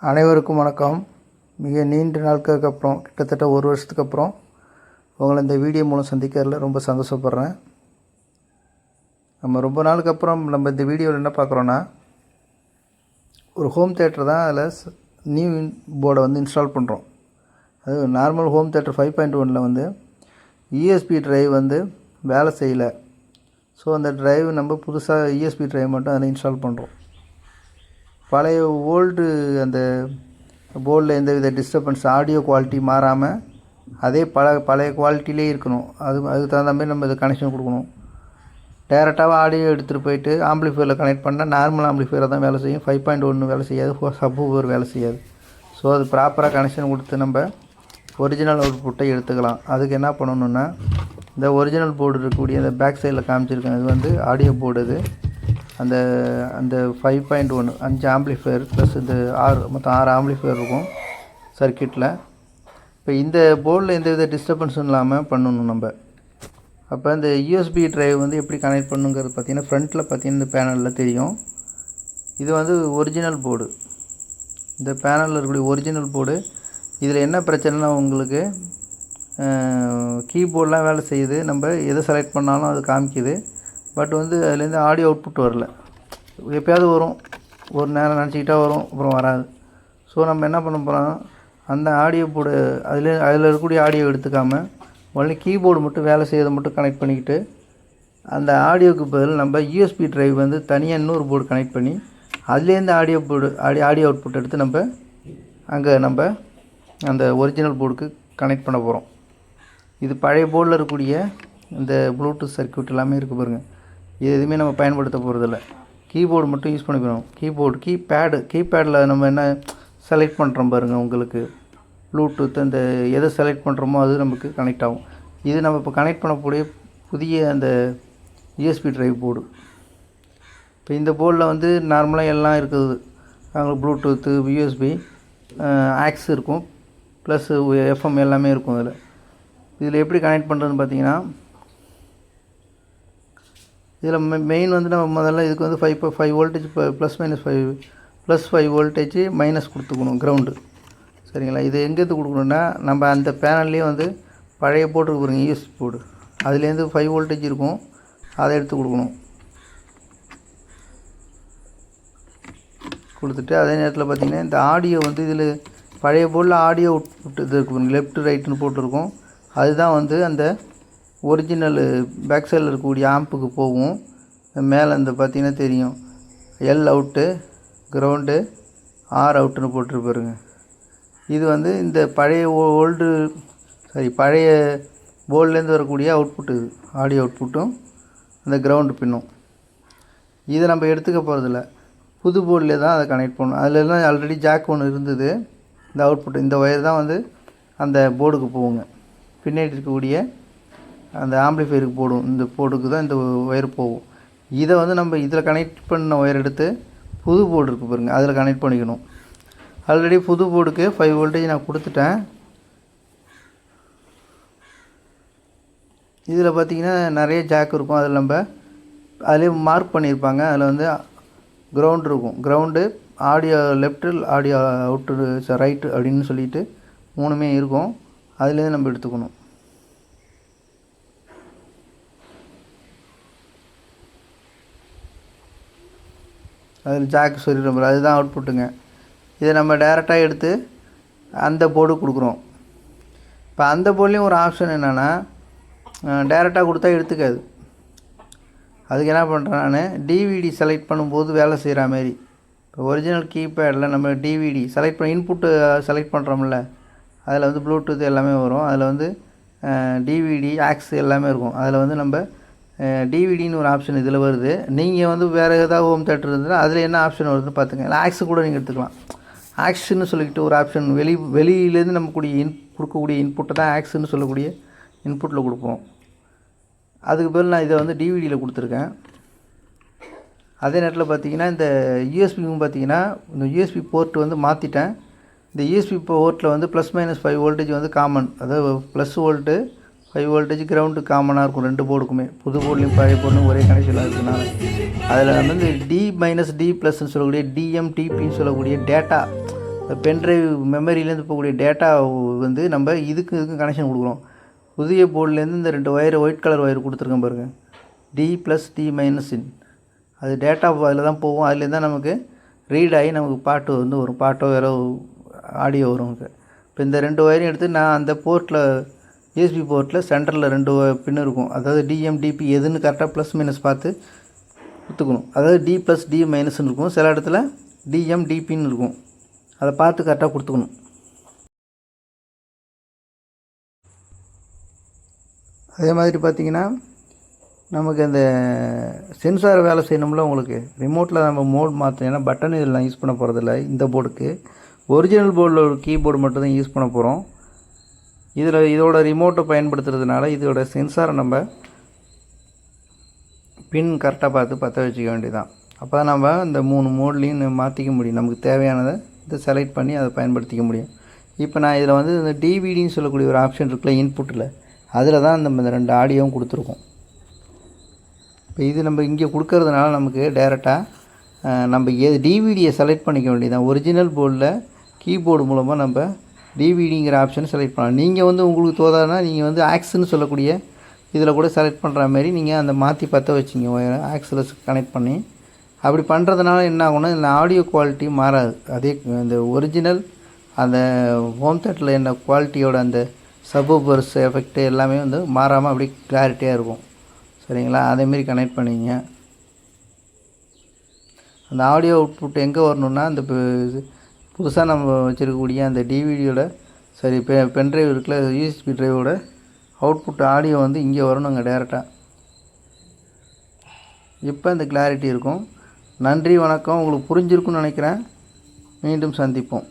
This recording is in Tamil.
அனைவருக்கும் வணக்கம். மிக நீண்ட நாட்களுக்கு அப்புறம், கிட்டத்தட்ட ஒரு வருஷத்துக்கு அப்புறம் உங்களை இந்த வீடியோ மூலம் சந்திக்கிறதுல ரொம்ப சந்தோஷப்படுறேன். நம்ம ரொம்ப நாளுக்கு அப்புறம் இந்த வீடியோவில் என்ன பார்க்குறோன்னா, ஒரு ஹோம் தியேட்டர் தான். அதில் நியூ போர்டை இன்ஸ்டால் பண்ணுறோம். அது normal home theatre 5.1 USB drive வேலை செய்யலை. ஸோ அந்த ட்ரைவ் நம்ம புதுசாக யூஎஸ்பி ட்ரைவ் மட்டும் அதில் இன்ஸ்டால் பண்ணுறோம். பழைய ஓல்டு அந்த போர்டில் எந்தவித டிஸ்டர்பன்ஸ், ஆடியோ குவாலிட்டி மாறாமல் அதே பழைய குவாலிட்டியிலே இருக்கணும். அதுக்கு தகுந்த மாதிரி நம்ம இது கனெக்ஷன் கொடுக்கணும். டேரெக்டாக ஆடியோ எடுத்துகிட்டு போயிட்டு ஆம்பிளிஃபையரில் கனெக்ட் பண்ணால் நார்மல் ஆம்பிளிஃபையரை தான் வேலை செய்யும். 5.1 வேலை செய்யாது, சப்வூஃபர் வேலை செய்யாது. ஸோ அது ப்ராப்பராக கனெக்ஷன் கொடுத்து நம்ம ஒரிஜினல் அவுட்புட்டை எடுத்துக்கலாம். அதுக்கு என்ன பண்ணணுன்னா, இந்த ஒரிஜினல் போர்டு இருக்கக்கூடிய அந்த பேக் சைடில் காமிச்சிருக்கேன். இது ஆடியோ போர்டு. இது அந்த 5.1 5 ஆம்பிளிஃபையர் ப்ளஸ் இந்த மொத்தம் 6 ஆம்பிளிஃபையர் இருக்கும் சர்க்கியூட்டில். இப்போ இந்த போர்டில் எந்தவித டிஸ்டர்பன்ஸும் இல்லாமல் பண்ணணும் நம்ம. அப்போ இந்த யூஎஸ்பி ட்ரைவ் எப்படி கனெக்ட் பண்ணுங்கிறது பார்த்திங்கன்னா, ஃப்ரண்ட்டில் பார்த்திங்கன்னா இந்த பேனலில் தெரியும். இது ஒரிஜினல் போர்டு. இந்த பேனலில் இருக்கக்கூடிய ஒரிஜினல் போர்டு. இதில் என்ன பிரச்சனைனா, உங்களுக்கு கீபோர்டெலாம் வேலை செய்யுது. நம்ம எதை செலக்ட் பண்ணாலும் அது காமிக்குது. பட் அதுலேருந்து ஆடியோ அவுட்புட் வரல. எப்போயாவது வரும், ஒரு நேரம் நினச்சிக்கிட்டா வரும், அப்புறம் வராது. ஸோ நம்ம என்ன பண்ண போகிறோம், அந்த ஆடியோ போர்டு அதில் இருக்கக்கூடிய ஆடியோ எடுத்துக்காமல் ஒன்லி கீபோர்டு மட்டும் வேலை செய்யறதை மட்டும் கனெக்ட் பண்ணிக்கிட்டு, அந்த ஆடியோவுக்கு பதில் நம்ம யூஎஸ்பி ட்ரைவ் தனியாக இன்னொரு போர்டு கனெக்ட் பண்ணி அதுலேருந்து ஆடியோ அவுட்புட் எடுத்து நம்ம அந்த ஒரிஜினல் போர்டுக்கு கனெக்ட் பண்ண போகிறோம். இது பழைய போர்டில் இருக்கக்கூடிய இந்த ப்ளூடூத் சர்க்யூட் எல்லாமே இருக்குது பாருங்கள். இது எதுவுமே நம்ம பயன்படுத்த போகிறதில்ல. கீபோர்டு மட்டும் யூஸ் பண்ணிக்கிறோம். கீபேடில் நம்ம என்ன செலக்ட் பண்ணுறோம் பாருங்கள். உங்களுக்கு ப்ளூடூத் அந்த எதை செலக்ட் பண்ணுறோமோ அது நமக்கு கனெக்ட் ஆகும். இது நம்ம இப்போ கனெக்ட் பண்ணக்கூடிய புதிய அந்த யூஎஸ்பி ட்ரைவ் போர்டு. இப்போ இந்த போர்டில் நார்மலாக எல்லாம் இருக்குது. அவங்களுக்கு ப்ளூடூத்து, யூஎஸ்பி, ஆக்ஸ் இருக்கும், ப்ளஸ் எஃப்எம் எல்லாமே இருக்கும். இதில் எப்படி கனெக்ட் பண்ணுறதுன்னு பார்த்தீங்கன்னா, இதில் மெயின் நம்ம முதல்ல இதுக்கு 5 வோல்டேஜ் +5 வோல்டேஜ் மைனஸ் கொடுத்துக்கணும், கிரவுண்டு. சரிங்களா? இது எங்கேருந்து கொடுக்கணுன்னா, நம்ம அந்த பேனல்லே பழைய போர்டு இருக்கு பாருங்க, யூஎஸ்பி போர்டு. அதுலேருந்து 5 வோல்டேஜ் இருக்கும், அதை எடுத்து கொடுக்கணும். கொடுத்துட்டு அதே நேரத்தில் பார்த்திங்கன்னா, இந்த ஆடியோ இதில் பழைய போர்டில் ஆடியோ அவுட்புட் இது இருக்கு, லெஃப்ட் ரைட்டுன்னு போட்டிருக்கும். அதுதான் அந்த ஒரிஜினல் பேக் சைடில் இருக்கக்கூடிய ஆம்புக்கு போகும். மேலே பார்த்திங்கன்னா தெரியும், எல் அவுட்டு, கிரவுண்டு, ஆர் அவுட்டுன்னு போட்டிருப்பாருங்க. இது இந்த பழைய பழைய போர்ட்லேருந்து வரக்கூடிய அவுட்புட்டு. இது ஆடியோ அவுட்புட்டும் அந்த கிரவுண்டு பின்னும். இதை நம்ம எடுத்துக்க போகிறதில்ல, புது போர்டில் தான் அதை கனெக்ட் பண்ணணும். அதிலெல்லாம் ஆல்ரெடி ஜாக் ஒன்று இருந்தது. இந்த அவுட்புட் இந்த ஒயர் தான் அந்த போர்டுக்கு போகுங்க. பின்னாடி இருக்கக்கூடிய அந்த ஆம்பிளிஃபையருக்கு போடும். இந்த போர்டுக்கு தான் இந்த ஒயர் போகும். இதை நம்ம இதில் கனெக்ட் பண்ண ஒயர் எடுத்து புது போர்டு இருக்குது பாருங்கள், அதில் கனெக்ட் பண்ணிக்கணும். ஆல்ரெடி புது போர்டுக்கு 5 வோல்டேஜ் நான் கொடுத்துட்டேன். இதில் பார்த்திங்கன்னா நிறைய ஜாக் இருக்கும். அதில் அதிலே மார்க் பண்ணியிருப்பாங்க. அதில் கிரவுண்ட் இருக்கும். Ground, audio left, audio out, right அப்படின்னு சொல்லிட்டு 3மே இருக்கும். அதுலேருந்து நம்ம எடுத்துக்கணும். அதில் ஜாக்கு சொல்லிடுறோம், அதுதான் அவுட்புட்டுங்க. இதை நம்ம டேரெக்டாக எடுத்து அந்த போர்டு கொடுக்குறோம். இப்போ அந்த போர்ட்லேயும் ஒரு ஆப்ஷன் என்னென்னா, டேரெக்டாக கொடுத்தா எடுத்துக்காது. அதுக்கு என்ன பண்ணுறேன் நான், டிவிடி செலக்ட் பண்ணும்போது வேலை செய்கிற மாதிரி. இப்போ ஒரிஜினல் கீபேடில் நம்ம டிவிடி செலக்ட் பண்ணி இன்புட்டு செலக்ட் பண்ணுறோம்ல, அதில் ப்ளூடூத் எல்லாமே வரும். அதில் டிவிடி, ஆக்ஸ் எல்லாமே இருக்கும். அதில் நம்ம டிவிடின்னு ஒரு ஆப்ஷன் இதில் வருது. நீங்கள் வேறு ஏதாவது ஹோம் தேட்டர் இருந்ததுன்னா அதில் என்ன ஆப்ஷன் வருதுன்னு பார்த்துங்க. இல்லை ஆக்ஸு கூட நீங்கள் எடுத்துக்கலாம். ஆக்ஸ்ன்னு சொல்லிக்கிட்டு ஒரு ஆப்ஷன் வெளியிலேருந்து நம்ம கொடுக்கக்கூடிய இன்புட்டை தான் ஆக்ஸுன்னு சொல்லக்கூடிய இன்புட்டில் கொடுப்போம். அதுக்கு பதில் நான் இதை டிவிடியில் கொடுத்துருக்கேன். அதே நேரத்தில் பார்த்திங்கன்னா, இந்த யூஎஸ்பியும் பார்த்திங்கன்னா, இந்த யூஎஸ்பி போர்ட்டு மாற்றிட்டேன். இந்த யூஎஸ்பி போர்ட்டில் +- 5 வோல்டேஜ் காமன். அதாவது ப்ளஸ் வோல்ட்டு 5 வோல்டேஜ் கிரவுண்டு காமனாக இருக்கும் 2 போர்டுக்குமே. புது போர்ட்லேயும் பழைய போர்ட்லையும் ஒரே கனெக்ஷனில் இருக்கிறதுனால அதில் D- D+ன்னு சொல்லக்கூடிய டிஎம்டிபின்னு சொல்லக்கூடிய டேட்டா பென்ட்ரைவ் மெமரியிலேருந்து போகக்கூடிய டேட்டா வந்து நம்ம இதுக்கு கனெக்ஷன் கொடுக்குறோம். புதிய போர்ட்லேருந்து இந்த 2 ஒயர் ஒயிட் கலர் ஒயர் கொடுத்துருக்கேன் பாருங்கள், D+D- அது டேட்டா அதில் தான் போகும். அதுலேருந்து தான் நமக்கு ரீட் ஆகி நமக்கு பாட்டு வந்து வரும், பாட்டோ வேறு ஆடியோ வரும். இப்போ இந்த 2 ஒயரையும் எடுத்து நான் அந்த போர்ட்டில் USB போர்ட்டில் சென்டரில் 2 பின் இருக்கும். அதாவது DM DP எதுன்னு கரெக்டாக ப்ளஸ் மைனஸ் பார்த்து கொடுத்துக்கணும். அதாவது D+D- இருக்கும், சில இடத்துல DM DPன்னு இருக்கும், அதை பார்த்து கரெக்டாக கொடுத்துக்கணும். அதே மாதிரி பார்த்திங்கன்னா நமக்கு அந்த சென்சார் வேலை செய்யணும்ல, உங்களுக்கு ரிமோட்டில் நம்ம மோட் மாற்றணும். ஏன்னா பட்டன் இதில் நான் யூஸ் பண்ண போகிறதில்ல. இந்த போர்டுக்கு ஒரிஜினல் போர்டில் ஒரு கீபோர்டு மட்டும் தான் யூஸ் பண்ண போகிறோம். இதோட ரிமோட்டை பயன்படுத்துறதுனால இதோட சென்சாரை நம்ம பின் கரெக்டாக பார்த்து பற்ற வச்சுக்க வேண்டியதான். அப்போ தான் நம்ம இந்த 3 மோட்லேயும் மாற்றிக்க முடியும். நமக்கு தேவையானதை இதை செலக்ட் பண்ணி அதை பயன்படுத்திக்க முடியும். இப்போ நான் இதில் வந்து இந்த டிவிடின்னு சொல்லக்கூடிய ஒரு ஆப்ஷன் இருக்குல்ல இன்புட்டில், அதில் தான் நம்ம இந்த 2 ஆடியோவும் கொடுத்துருக்கோம். இப்போ இது நம்ம இங்கே கொடுக்கறதுனால நமக்கு டேரெக்டாக நம்ம டிவிடியை செலக்ட் பண்ணிக்க வேண்டியதான். ஒரிஜினல் போர்டில் கீபோர்டு மூலமாக நம்ம டிவிடிங்கிற ஆப்ஷனை செலக்ட் பண்ணலாம். நீங்கள் வந்து உங்களுக்கு தோதானா நீங்கள் வந்து ஆக்ஸ்ன்னு சொல்லக்கூடிய இதில் கூட செலக்ட் பண்ணுற மாதிரி நீங்கள் அந்த மாற்றி பற்ற வச்சிங்க ஒயரை ஆக்ஸில் கனெக்ட் பண்ணி. அப்படி பண்ணுறதுனால என்ன ஆகும்னா இந்த ஆடியோ குவாலிட்டி மாறாது. அதே இந்த ஒரிஜினல் அந்த ஹோம் தேட்டரில் என்ன குவாலிட்டியோட அந்த சப்வூஃபர்ஸ் எஃபெக்ட் எல்லாமே வந்து மாறாமல் அப்படியே கிளாரிட்டியாக இருக்கும். சரிங்களா? அதேமாரி கனெக்ட் பண்ணிங்க. அந்த ஆடியோ அவுட்புட் எங்கே வரணுன்னா அந்த புதுசாக நம்ம வச்சுருக்கக்கூடிய அந்த டிவிடியோட பென்ட்ரைவ் இருக்குல்ல, USB ட்ரைவோட அவுட்புட் ஆடியோ வந்து இங்கே வரணுங்க டேரெக்டாக. இப்போ இந்த கிளாரிட்டி இருக்கும். நன்றி, வணக்கம். உங்களுக்கு புரிஞ்சிருக்குன்னு நினைக்கிறேன். மீண்டும் சந்திப்போம்.